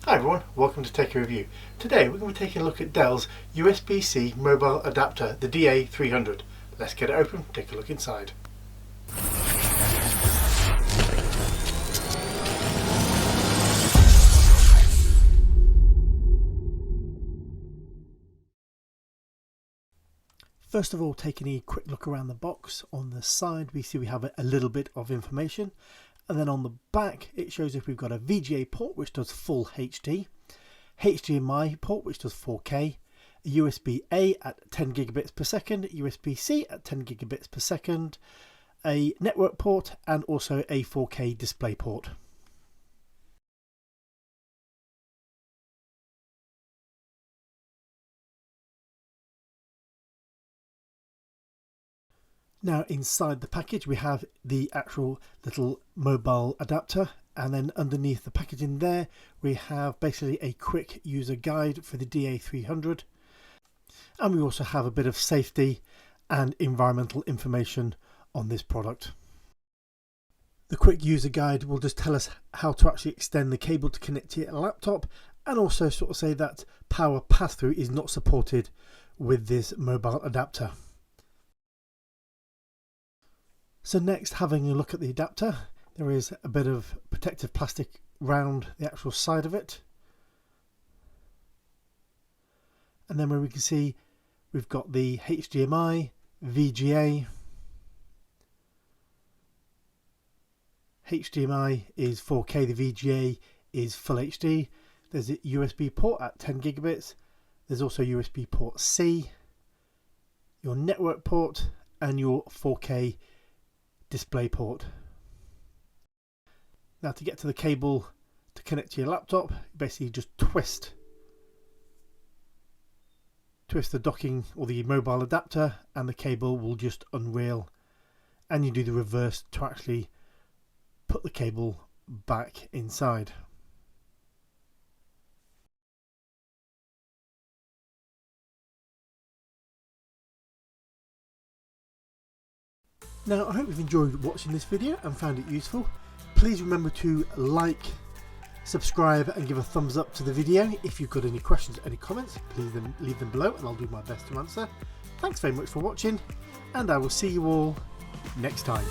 Hi everyone, welcome to techie-review. Today we're going to be taking a look at Dell's USB-C Mobile Adapter, the DA300. Let's get it open, take a look inside. First of all, taking a quick look around the box, on the side we see we have a little bit of information. And then on the back, it shows if we've got a VGA port, which does full HD, HDMI port, which does 4K, a USB-A at 10 gigabits per second, USB-C at 10 gigabits per second, a network port, and also a 4K display port. Now inside the package we have the actual little mobile adapter, and then underneath the packaging there we have basically a quick user guide for the DA300, and we also have a bit of safety and environmental information on this product. The quick user guide will just tell us how to actually extend the cable to connect to your laptop, and also sort of say that power pass-through is not supported with this mobile adapter. So next, having a look at the adapter, there is a bit of protective plastic round the actual side of it. And then where we can see we've got the HDMI, VGA. HDMI is 4K, the VGA is full HD. There's a USB port at 10 gigabits. There's also USB port C, your network port, and your 4K display port. Now to get to the cable to connect to your laptop, basically just twist the docking or the mobile adapter, and the cable will just unrail, and you do the reverse to actually put the cable back inside. Now I hope you've enjoyed watching this video and found it useful. Please remember to like, subscribe and give a thumbs up to the video. If you've got any questions, any comments, please leave them below and I'll do my best to answer. Thanks very much for watching, and I will see you all next time.